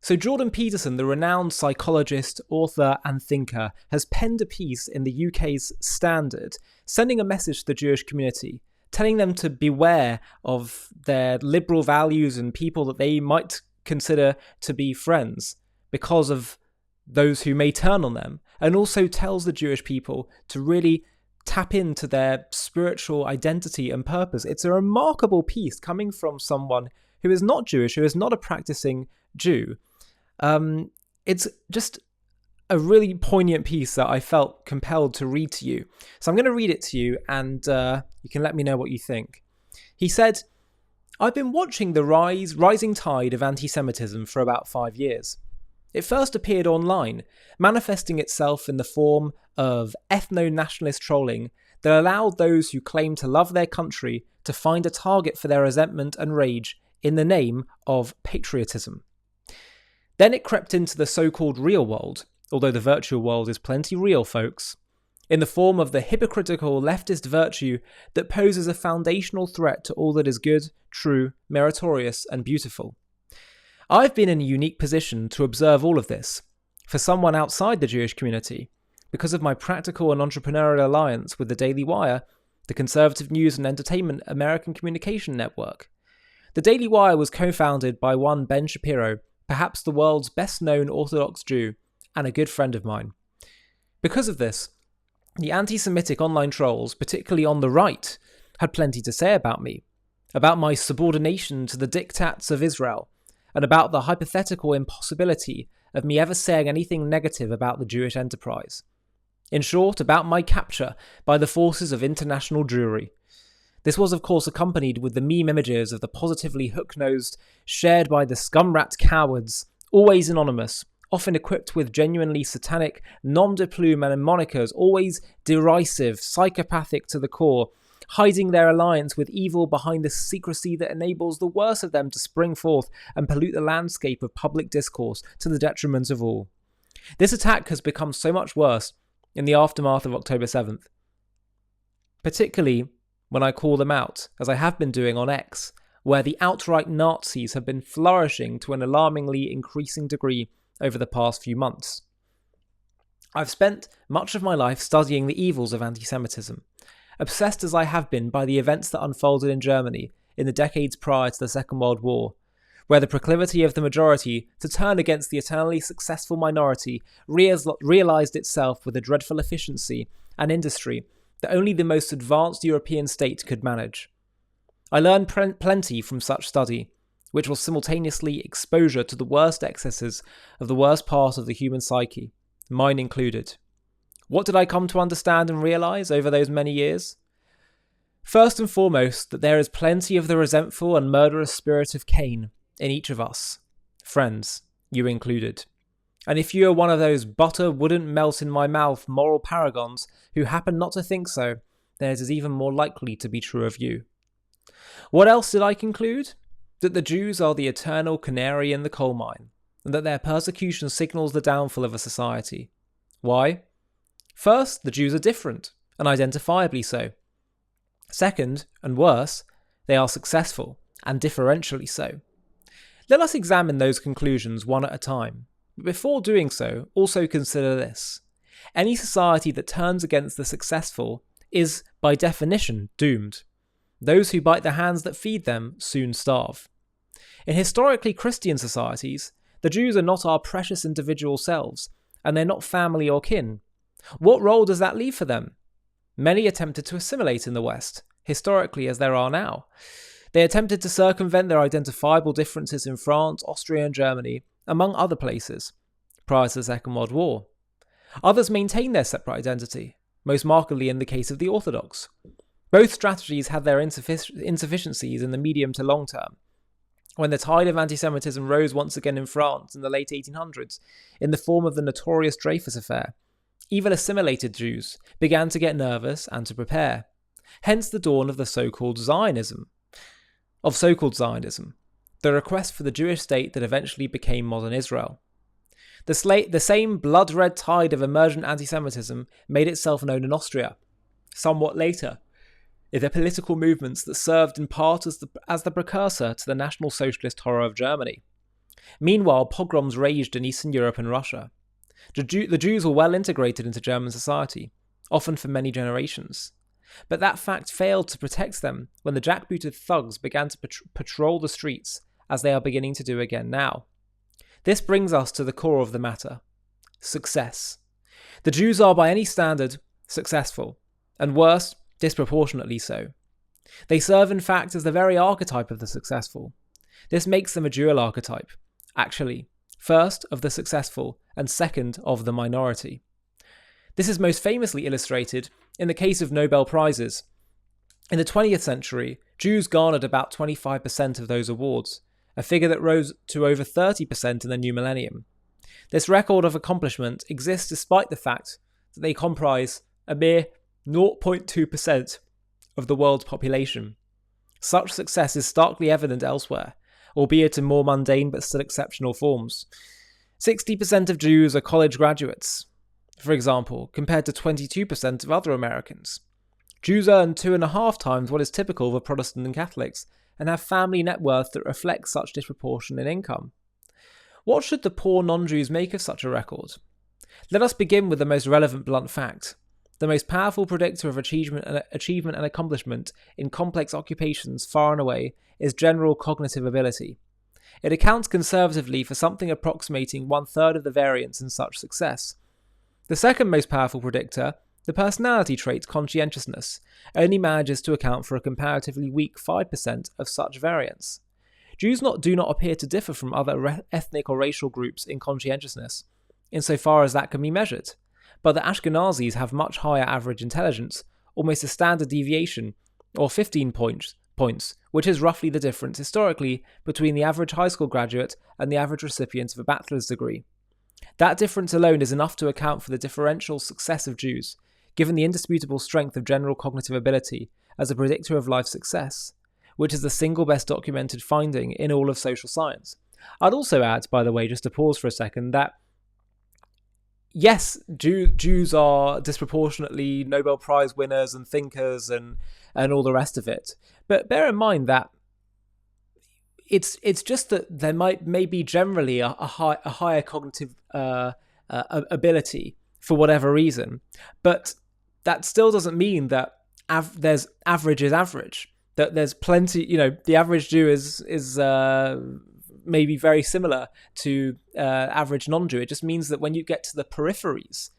So Jordan Peterson, the renowned psychologist, author and thinker, has penned a piece in the UK's Standard, sending a message to the Jewish community, telling them to beware of their liberal values and people that they might consider to be friends because of those who may turn on them, and also tells the Jewish people to really tap into their spiritual identity and purpose. It's a remarkable piece coming from someone who is not Jewish, who is not a practicing Jew. It's just a really poignant piece that I felt compelled to read to you. So I'm going to read it to you, and you can let me know what you think. He said, "I've been watching the rising tide of anti-Semitism for about 5 years. It first appeared online, manifesting itself in the form of ethno-nationalist trolling that allowed those who claim to love their country to find a target for their resentment and rage in the name of patriotism. Then it crept into the so-called real world, although the virtual world is plenty real, folks, in the form of the hypocritical leftist virtue that poses a foundational threat to all that is good, true, meritorious, and beautiful. I've been in a unique position to observe all of this, for someone outside the Jewish community, because of my practical and entrepreneurial alliance with the Daily Wire, the conservative news and entertainment American communication network. The Daily Wire was co-founded by one Ben Shapiro, perhaps the world's best-known Orthodox Jew, and a good friend of mine. Because of this, the anti-Semitic online trolls, particularly on the right, had plenty to say about me, about my subordination to the diktats of Israel, and about the hypothetical impossibility of me ever saying anything negative about the Jewish enterprise. In short, about my capture by the forces of international Jewry. This was of course accompanied with the meme images of the positively hook-nosed, shared by the scum-rat cowards, always anonymous, often equipped with genuinely satanic nom de plume and monikers, always derisive, psychopathic to the core, hiding their alliance with evil behind the secrecy that enables the worst of them to spring forth and pollute the landscape of public discourse to the detriment of all. This attack has become so much worse in the aftermath of October 7th. Particularly when I call them out, as I have been doing on X, where the outright Nazis have been flourishing to an alarmingly increasing degree over the past few months. I've spent much of my life studying the evils of anti-Semitism, obsessed as I have been by the events that unfolded in Germany in the decades prior to the Second World War, where the proclivity of the majority to turn against the eternally successful minority realised itself with a dreadful efficiency and industry that only the most advanced European state could manage. I learned plenty from such study, which was simultaneously exposure to the worst excesses of the worst part of the human psyche, mine included. What did I come to understand and realise over those many years? First and foremost, that there is plenty of the resentful and murderous spirit of Cain in each of us, friends, you included. And if you are one of those butter wouldn't melt in my mouth moral paragons who happen not to think so, then it is even more likely to be true of you. What else did I conclude? That the Jews are the eternal canary in the coal mine, and that their persecution signals the downfall of a society. Why? First, the Jews are different, and identifiably so. Second, and worse, they are successful, and differentially so. Let us examine those conclusions one at a time. But before doing so, also consider this. Any society that turns against the successful is, by definition, doomed. Those who bite the hands that feed them soon starve. In historically Christian societies, the Jews are not our precious individual selves, and they're not family or kin. What role does that leave for them? Many attempted to assimilate in the West, historically as there are now. They attempted to circumvent their identifiable differences in France, Austria and Germany, among other places, prior to the Second World War. Others maintained their separate identity, most markedly in the case of the Orthodox. Both strategies had their insufficiencies in the medium to long term. When the tide of anti-Semitism rose once again in France in the late 1800s, in the form of the notorious Dreyfus affair, even assimilated Jews began to get nervous and to prepare. Hence the dawn of the so-called Zionism, the request for the Jewish state that eventually became modern Israel. The same blood-red tide of emergent anti-Semitism made itself known in Austria, somewhat later, in the political movements that served in part as the precursor to the National Socialist horror of Germany. Meanwhile, pogroms raged in Eastern Europe and Russia. The Jews were well integrated into German society, often for many generations. But that fact failed to protect them when the jackbooted thugs began to patrol the streets, as they are beginning to do again now. This brings us to the core of the matter: success. The Jews are, by any standard, successful, and worse, disproportionately so. They serve, in fact, as the very archetype of the successful. This makes them a dual archetype, actually, first of the successful and second of the minority. This is most famously illustrated in the case of Nobel Prizes. In the 20th century, Jews garnered about 25% of those awards, a figure that rose to over 30% in the new millennium. This record of accomplishment exists despite the fact that they comprise a mere 0.2% of the world's population. Such success is starkly evident elsewhere, albeit in more mundane but still exceptional forms. 60% of Jews are college graduates, for example, compared to 22% of other Americans. Jews earn 2.5 times what is typical for Protestant and Catholics, and have family net worth that reflects such disproportion in income. What should the poor non-Jews make of such a record? Let us begin with the most relevant blunt fact. The most powerful predictor of achievement and accomplishment in complex occupations far and away is general cognitive ability. It accounts conservatively for something approximating 1/3 of the variance in such success. The second most powerful predictor, the personality trait conscientiousness, only manages to account for a comparatively weak 5% of such variance. Jews do not appear to differ from other ethnic or racial groups in conscientiousness, insofar as that can be measured. But the Ashkenazis have much higher average intelligence, almost a standard deviation, or 15 points, which is roughly the difference historically between the average high school graduate and the average recipient of a bachelor's degree. That difference alone is enough to account for the differential success of Jews, given the indisputable strength of general cognitive ability as a predictor of life success, which is the single best documented finding in all of social science. I'd also add, by the way, just to pause for a second, that yes, Jews are disproportionately Nobel Prize winners and thinkers and all the rest of it. But bear in mind that it's just that there may be generally a higher cognitive ability for whatever reason. But that still doesn't mean that there's average is average. That there's plenty, the average Jew is maybe very similar to average non-Jew. It just means that when you get to the peripheries,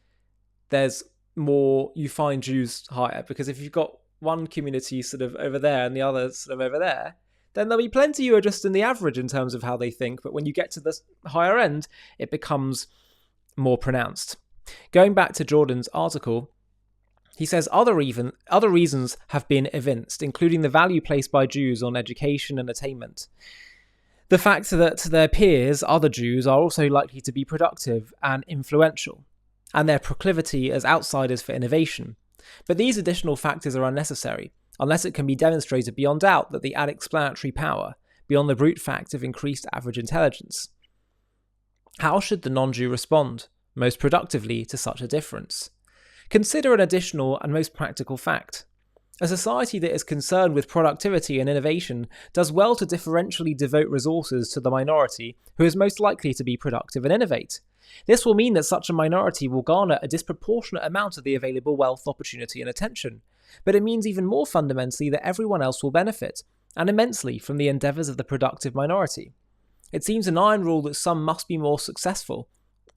there's more, you find Jews higher, because if you've got one community sort of over there and the other sort of over there, then there'll be plenty who are just in the average in terms of how they think. But when you get to the higher end, it becomes more pronounced. Going back to Jordan's article, he says other reasons have been evinced, including the value placed by Jews on education and attainment. The fact that their peers, other Jews, are also likely to be productive and influential, and their proclivity as outsiders for innovation. But these additional factors are unnecessary, unless it can be demonstrated beyond doubt that they add explanatory power, beyond the brute fact of increased average intelligence. How should the non-Jew respond, most productively, to such a difference? Consider an additional and most practical fact. A society that is concerned with productivity and innovation does well to differentially devote resources to the minority who is most likely to be productive and innovate. This will mean that such a minority will garner a disproportionate amount of the available wealth, opportunity, and attention. But it means even more fundamentally that everyone else will benefit, and immensely, from the endeavours of the productive minority. It seems an iron rule that some must be more successful,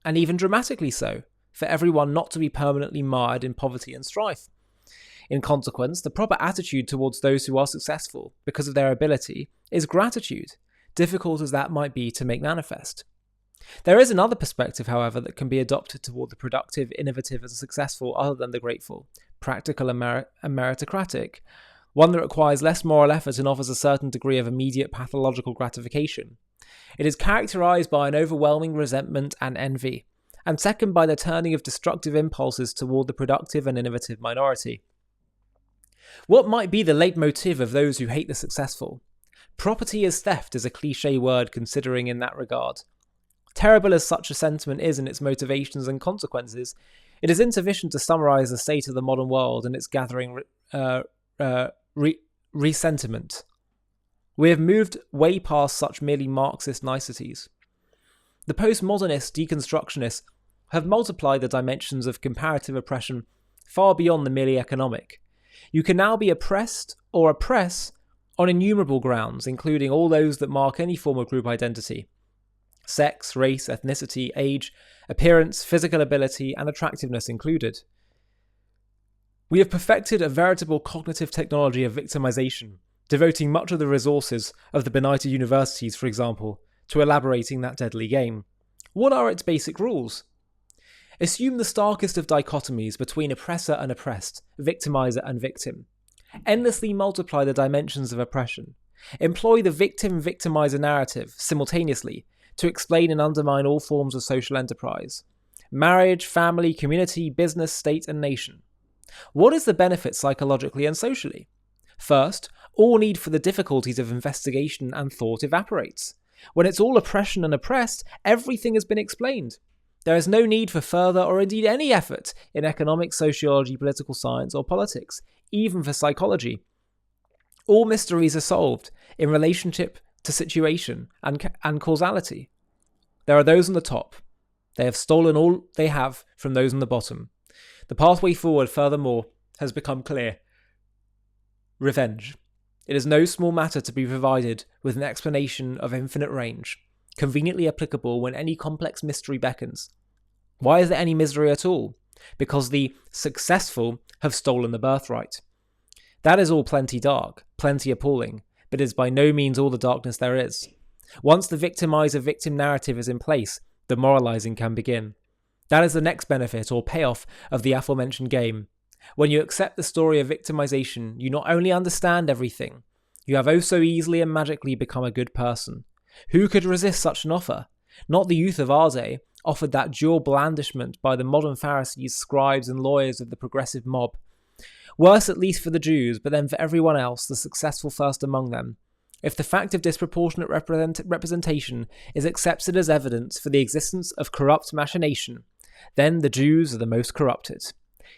and even dramatically so, for everyone not to be permanently mired in poverty and strife. In consequence, the proper attitude towards those who are successful because of their ability is gratitude, difficult as that might be to make manifest. There is another perspective, however, that can be adopted toward the productive, innovative, and successful other than the grateful, practical and meritocratic, one that requires less moral effort and offers a certain degree of immediate pathological gratification. It is characterized by an overwhelming resentment and envy, and second by the turning of destructive impulses toward the productive and innovative minority. What might be the leitmotif of those who hate the successful? Property as theft is a cliché word considering in that regard. Terrible as such a sentiment is in its motivations and consequences, it is insufficient to summarize the state of the modern world and its gathering resentiment. We have moved way past such merely Marxist niceties. The postmodernist deconstructionists have multiplied the dimensions of comparative oppression far beyond the merely economic. You can now be oppressed or oppress on innumerable grounds, including all those that mark any form of group identity: sex, race, ethnicity, age, appearance, physical ability, and attractiveness included. We have perfected a veritable cognitive technology of victimization, devoting much of the resources of the benighted universities, for example, to elaborating that deadly game. What are its basic rules? Assume the starkest of dichotomies between oppressor and oppressed, victimizer and victim. Endlessly multiply the dimensions of oppression. Employ the victim-victimizer narrative simultaneously to explain and undermine all forms of social enterprise: marriage, family, community, business, state, and nation. What is the benefit psychologically and socially? First, all need for the difficulties of investigation and thought evaporates. When it's all oppression and oppressed, everything has been explained. There is no need for further or indeed any effort in economics, sociology, political science, or politics, even for psychology. All mysteries are solved in relationship to situation and causality. There are those on the top. They have stolen all they have from those on the bottom. The pathway forward, furthermore, has become clear. Revenge. It is no small matter to be provided with an explanation of infinite range, conveniently applicable when any complex mystery beckons. Why is there any misery at all? Because the successful have stolen the birthright. That is all plenty dark, plenty appalling, but is by no means all the darkness there is. Once the victimizer-victim narrative is in place, the moralizing can begin. That is the next benefit or payoff of the aforementioned game. When you accept the story of victimization, you not only understand everything, you have oh so easily and magically become a good person. Who could resist such an offer? Not the youth of our day, offered that dual blandishment by the modern Pharisees, scribes, and lawyers of the progressive mob. Worse at least for the Jews, but then for everyone else, the successful first among them. If the fact of disproportionate representation is accepted as evidence for the existence of corrupt machination, then the Jews are the most corrupted.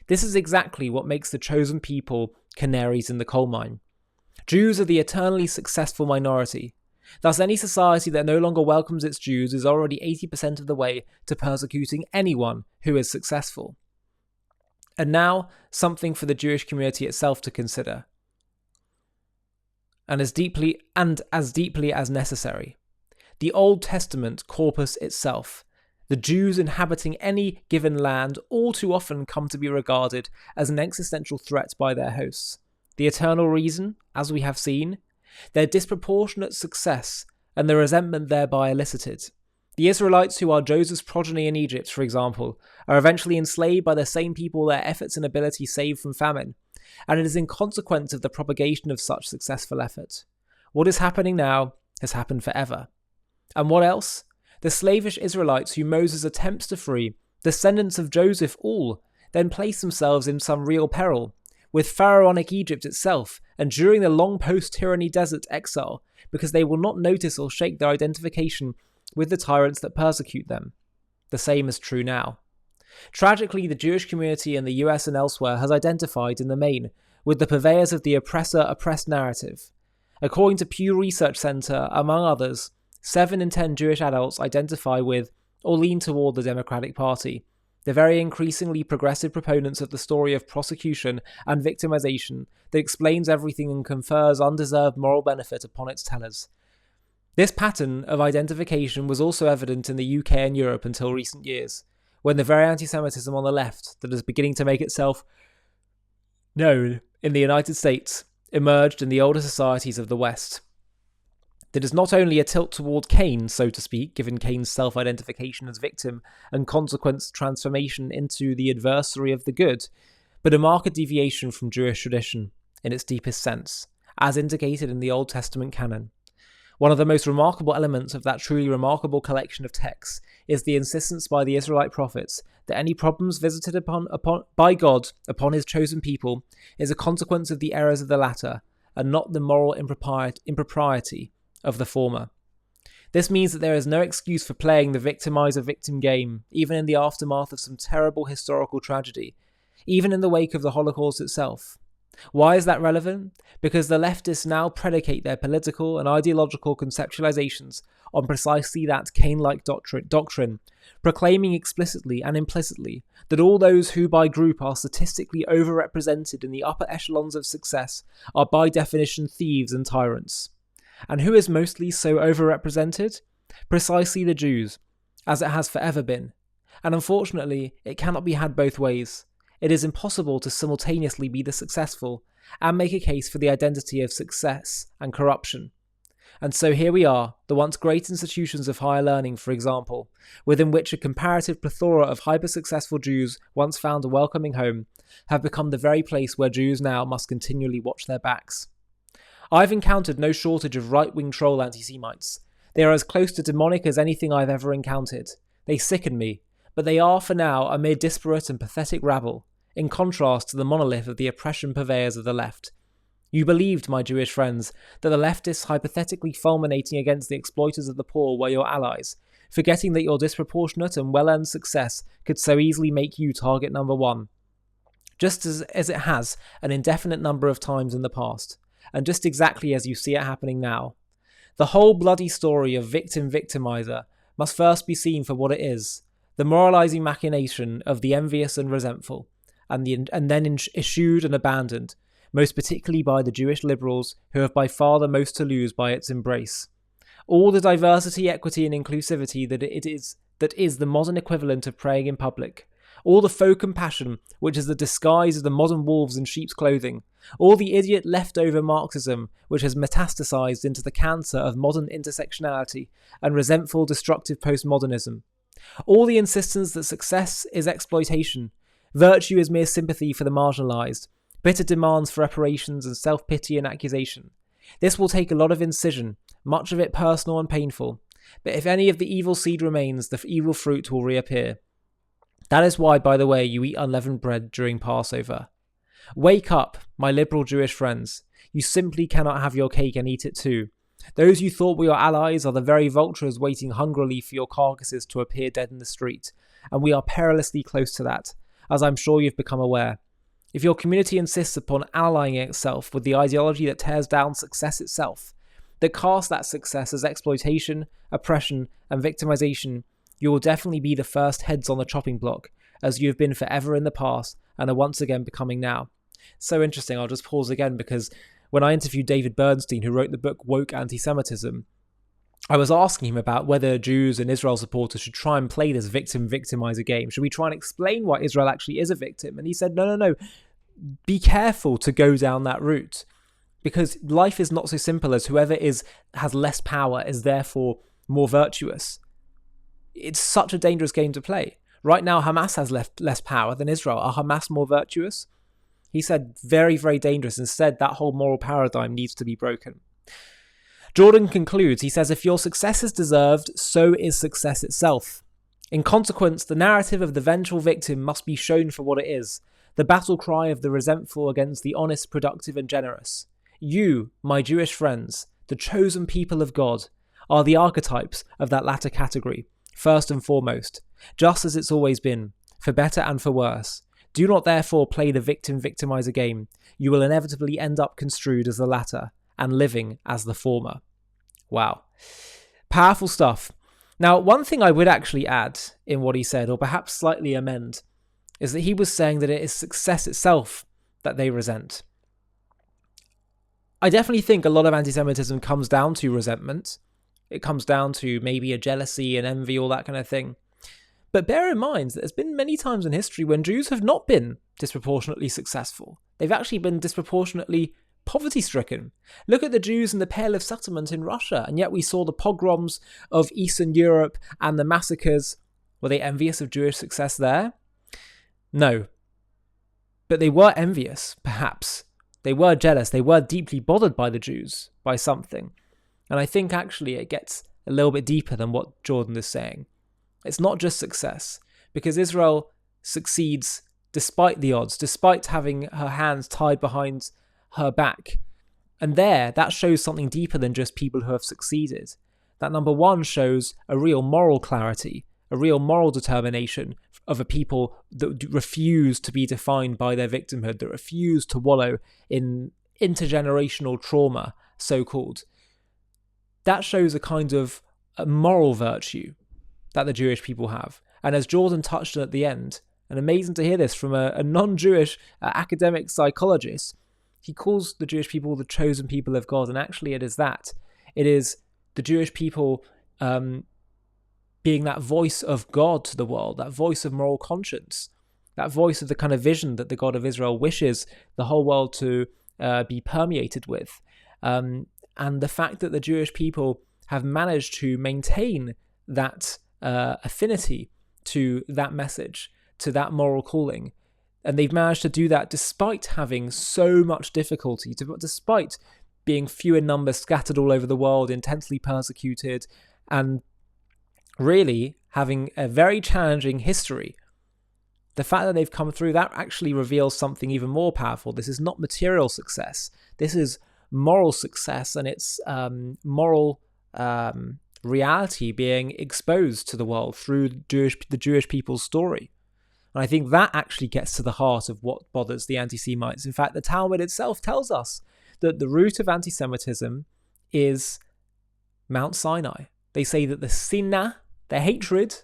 This is exactly what makes the chosen people canaries in the coal mine. Jews are the eternally successful minority. Thus, any society that no longer welcomes its Jews is already 80% of the way to persecuting anyone who is successful. And now, something for the Jewish community itself to consider, and as deeply as necessary. The Old Testament corpus itself. The Jews inhabiting any given land all too often come to be regarded as an existential threat by their hosts. The eternal reason, as we have seen, their disproportionate success and the resentment thereby elicited. The Israelites who are Joseph's progeny in Egypt, for example, are eventually enslaved by the same people their efforts and ability saved from famine, and it is in consequence of the propagation of such successful effort. What is happening now has happened forever. And what else? The slavish Israelites who Moses attempts to free, descendants of Joseph all, then place themselves in some real peril, with pharaonic Egypt itself, enduring the long post-tyranny desert exile, because they will not notice or shake their identification with the tyrants that persecute them. The same is true now. Tragically, the Jewish community in the US and elsewhere has identified, in the main, with the purveyors of the oppressor-oppressed narrative. According to Pew Research Center, among others, 7 in 10 Jewish adults identify with or lean toward the Democratic Party, the very increasingly progressive proponents of the story of prosecution and victimization that explains everything and confers undeserved moral benefit upon its tellers. This pattern of identification was also evident in the UK and Europe until recent years, when the very anti-Semitism on the left that is beginning to make itself known in the United States emerged in the older societies of the West. There is not only a tilt toward Cain, so to speak, given Cain's self-identification as victim and consequent transformation into the adversary of the good, but a marked deviation from Jewish tradition in its deepest sense, as indicated in the Old Testament canon. One of the most remarkable elements of that truly remarkable collection of texts is the insistence by the Israelite prophets that any problems visited by God upon his chosen people is a consequence of the errors of the latter, and not the moral impropriety of the former. This means that there is no excuse for playing the victimizer-victim game, even in the aftermath of some terrible historical tragedy, even in the wake of the Holocaust itself. Why is that relevant? Because the leftists now predicate their political and ideological conceptualizations on precisely that Cain-like doctrine, proclaiming explicitly and implicitly that all those who by group are statistically overrepresented in the upper echelons of success are by definition thieves and tyrants. And who is mostly so overrepresented? Precisely the Jews, as it has forever been. And unfortunately, it cannot be had both ways. It is impossible to simultaneously be the successful and make a case for the identity of success and corruption. And so here we are, the once great institutions of higher learning, for example, within which a comparative plethora of hyper-successful Jews once found a welcoming home, have become the very place where Jews now must continually watch their backs. I've encountered no shortage of right-wing troll anti-Semites. They are as close to demonic as anything I've ever encountered. They sicken me, but they are for now a mere disparate and pathetic rabble, in contrast to the monolith of the oppression purveyors of the left. You believed, my Jewish friends, that the leftists hypothetically fulminating against the exploiters of the poor were your allies, forgetting that your disproportionate and well-earned success could so easily make you target number one. Just as it has an indefinite number of times in the past, and just exactly as you see it happening now. The whole bloody story of victim-victimizer must first be seen for what it is, the moralizing machination of the envious and resentful, and then eschewed and abandoned, most particularly by the Jewish liberals who have by far the most to lose by its embrace. All the diversity, equity and inclusivity that is the modern equivalent of praying in public, all the faux compassion which is the disguise of the modern wolves in sheep's clothing, all the idiot leftover Marxism which has metastasized into the cancer of modern intersectionality and resentful destructive postmodernism, all the insistence that success is exploitation, virtue is mere sympathy for the marginalized, bitter demands for reparations and self-pity and accusation. This will take a lot of incision, much of it personal and painful, but if any of the evil seed remains, the evil fruit will reappear. That is why, by the way, you eat unleavened bread during Passover. Wake up, my liberal Jewish friends. You simply cannot have your cake and eat it too. Those you thought were your allies are the very vultures waiting hungrily for your carcasses to appear dead in the street, and we are perilously close to that, as I'm sure you've become aware. If your community insists upon allying itself with the ideology that tears down success itself, that casts that success as exploitation, oppression, and victimization, you will definitely be the first heads on the chopping block, as you have been forever in the past and are once again becoming now. So interesting, I'll just pause again because when I interviewed David Bernstein, who wrote the book Woke Anti-Semitism, I was asking him about whether Jews and Israel supporters should try and play this victim-victimizer game. Should we try and explain why Israel actually is a victim? And he said, no, be careful to go down that route. Because life is not so simple as whoever has less power is therefore more virtuous. It's such a dangerous game to play. Right now, Hamas has less power than Israel. Are Hamas more virtuous? He said, very, very dangerous. Instead, that whole moral paradigm needs to be broken. Jordan concludes, he says, if your success is deserved, so is success itself. In consequence, the narrative of the vengeful victim must be shown for what it is, the battle cry of the resentful against the honest, productive and generous. You, my Jewish friends, the chosen people of God, are the archetypes of that latter category, first and foremost, just as it's always been, for better and for worse. Do not therefore play the victim-victimizer game. You will inevitably end up construed as the latter, and living as the former. Wow. Powerful stuff. Now, one thing I would actually add in what he said, or perhaps slightly amend, is that he was saying that it is success itself that they resent. I definitely think a lot of anti-Semitism comes down to resentment. It comes down to maybe a jealousy and envy, all that kind of thing. But bear in mind that there's been many times in history when Jews have not been disproportionately successful. They've actually been disproportionately poverty-stricken. Look at the Jews in the Pale of Settlement in Russia, and yet we saw the pogroms of Eastern Europe and the massacres. Were they envious of Jewish success there? No. But they were envious, perhaps. They were jealous. They were deeply bothered by the Jews, by something. And I think actually it gets a little bit deeper than what Jordan is saying. It's not just success, because Israel succeeds despite the odds, despite having her hands tied behind her back. And that shows something deeper than just people who have succeeded. That number one shows a real moral clarity, a real moral determination of a people that refuse to be defined by their victimhood, that refuse to wallow in intergenerational trauma, so-called. That shows a kind of a moral virtue that the Jewish people have. And as Jordan touched on at the end, and amazing to hear this from a non-Jewish academic psychologist, he calls the Jewish people the chosen people of God. And actually it is that. It is the Jewish people being that voice of God to the world, that voice of moral conscience, that voice of the kind of vision that the God of Israel wishes the whole world to be permeated with. And the fact that the Jewish people have managed to maintain that affinity to that message, to that moral calling. And they've managed to do that despite having so much difficulty, despite being few in number, scattered all over the world, intensely persecuted, and really having a very challenging history. The fact that they've come through, that actually reveals something even more powerful. This is not material success. This is moral success, and it's moral reality being exposed to the world through the Jewish people's story. And I think that actually gets to the heart of what bothers the anti-Semites. In fact, the Talmud itself tells us that the root of anti-Semitism is Mount Sinai. They say that the sinah, the hatred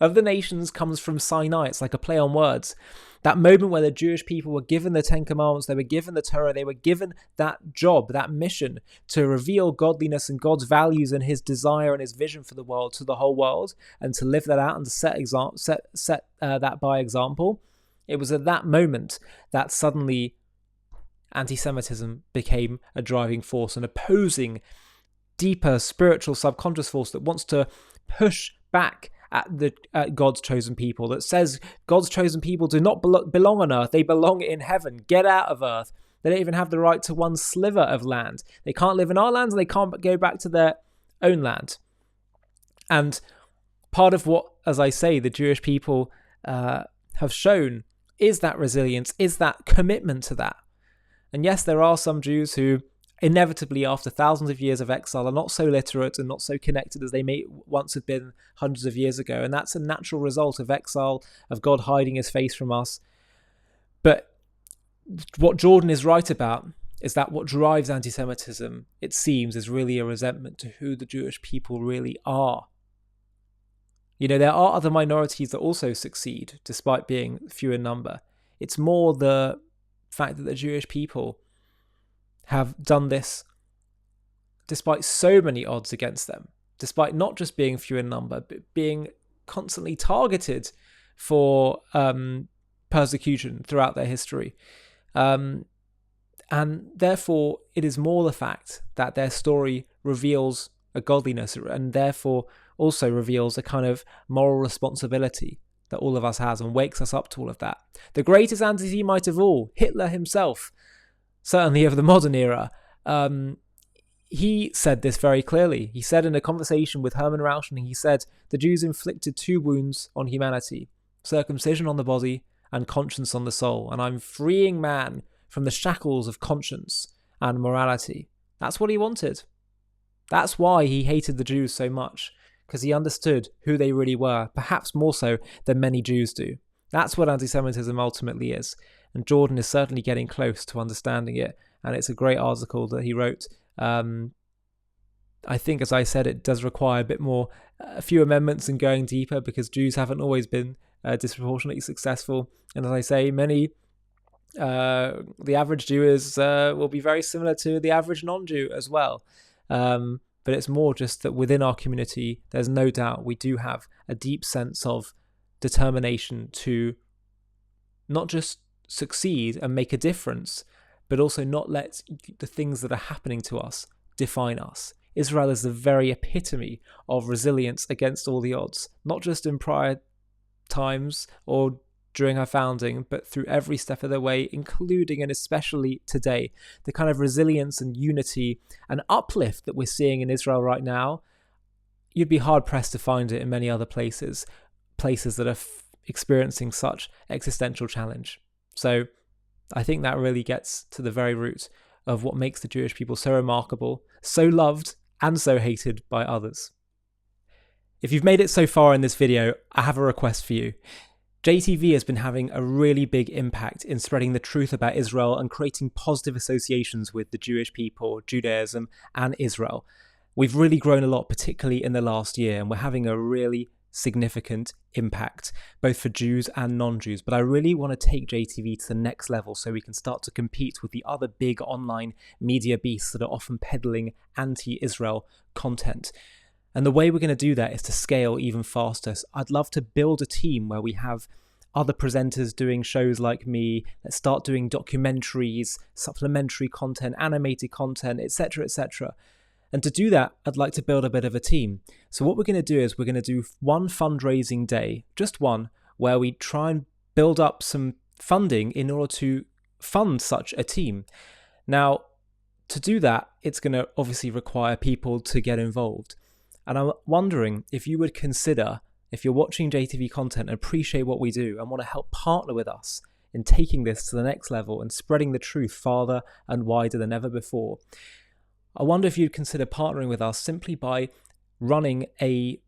of the nations, comes from Sinai. It's like a play on words. That moment where the Jewish people were given the Ten Commandments, they were given the Torah, they were given that job, that mission to reveal godliness and God's values and his desire and his vision for the world to the whole world, and to live that out and to set that by example. It was at that moment that suddenly anti-Semitism became a driving force, an opposing, deeper spiritual subconscious force that wants to push back at God's chosen people, that says God's chosen people do not belong on earth, they belong in heaven. Get out of earth. They don't even have the right to one sliver of land. They can't live in our lands, and they can't go back to their own land. And part of what, as I say, the Jewish people have shown is that resilience, is that commitment to that. And yes, there are some Jews who inevitably, after thousands of years of exile, are not so literate and not so connected as they may once have been hundreds of years ago. And that's a natural result of exile, of God hiding his face from us. But what Jordan is right about is that what drives anti-Semitism, it seems, is really a resentment to who the Jewish people really are. You know, there are other minorities that also succeed, despite being few in number. It's more the fact that the Jewish people have done this despite so many odds against them, despite not just being few in number, but being constantly targeted for persecution throughout their history. And therefore, it is more the fact that their story reveals a godliness, and therefore also reveals a kind of moral responsibility that all of us has, and wakes us up to all of that. The greatest anti-Semite of all, Hitler himself, certainly of the modern era, he said this very clearly. He said in a conversation with Hermann Rauschning, he said, the Jews inflicted two wounds on humanity, circumcision on the body and conscience on the soul. And I'm freeing man from the shackles of conscience and morality. That's what he wanted. That's why he hated the Jews so much, because he understood who they really were, perhaps more so than many Jews do. That's what anti-Semitism ultimately is. And Jordan is certainly getting close to understanding it. And it's a great article that he wrote. I think, as I said, it does require a few amendments and going deeper, because Jews haven't always been disproportionately successful. And as I say, the average Jew will be very similar to the average non-Jew as well. But it's more just that within our community, there's no doubt we do have a deep sense of determination to not just succeed and make a difference, but also not let the things that are happening to us define us. Israel is the very epitome of resilience against all the odds, not just in prior times or during our founding, but through every step of the way, including and especially today. The kind of resilience and unity and uplift that we're seeing in Israel right now, you'd be hard-pressed to find it in many other places that are experiencing such existential challenge. So I think that really gets to the very root of what makes the Jewish people so remarkable, so loved, and so hated by others. If you've made it so far in this video, I have a request for you. JTV has been having a really big impact in spreading the truth about Israel and creating positive associations with the Jewish people, Judaism, and Israel. We've really grown a lot, particularly in the last year, and we're having a really significant impact, both for Jews and non-Jews. But I really want to take JTV to the next level so we can start to compete with the other big online media beasts that are often peddling anti-Israel content. And the way we're going to do that is to scale even faster. So I'd love to build a team where we have other presenters doing shows like me. Let's start doing documentaries, supplementary content, animated content, etc., etc. And to do that, I'd like to build a bit of a team. So what we're going to do is we're going to do one fundraising day, just one, where we try and build up some funding in order to fund such a team. Now, to do that, it's going to obviously require people to get involved. And I'm wondering if you would consider, if you're watching JTV content and appreciate what we do and want to help partner with us in taking this to the next level and spreading the truth farther and wider than ever before, I wonder if you'd consider partnering with us simply by running a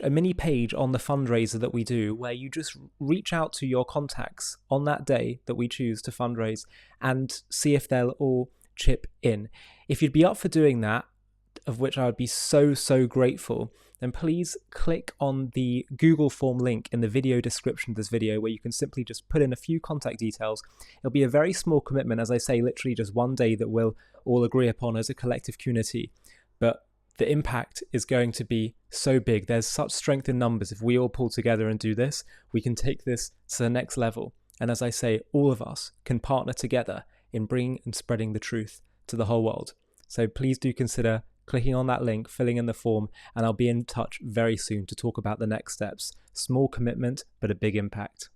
mini page on the fundraiser that we do, where you just reach out to your contacts on that day that we choose to fundraise and see if they'll all chip in. If you'd be up for doing that, of which I would be so grateful, then please click on the Google form link in the video description of this video, where you can simply just put in a few contact details. It'll be a very small commitment, as I say, literally just one day that we'll all agree upon as a collective community. But the impact is going to be so big. There's such strength in numbers. If we all pull together and do this, we can take this to the next level. And as I say, all of us can partner together in bringing and spreading the truth to the whole world. So please do consider clicking on that link, filling in the form, and I'll be in touch very soon to talk about the next steps. Small commitment, but a big impact.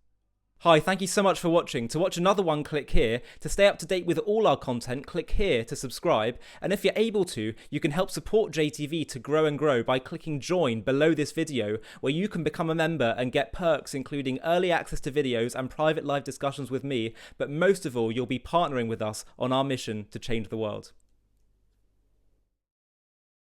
Hi, thank you so much for watching. To watch another one, click here. To stay up to date with all our content, click here to subscribe. And if you're able to, you can help support JTV to grow and grow by clicking join below this video, where you can become a member and get perks including early access to videos and private live discussions with me. But most of all, you'll be partnering with us on our mission to change the world.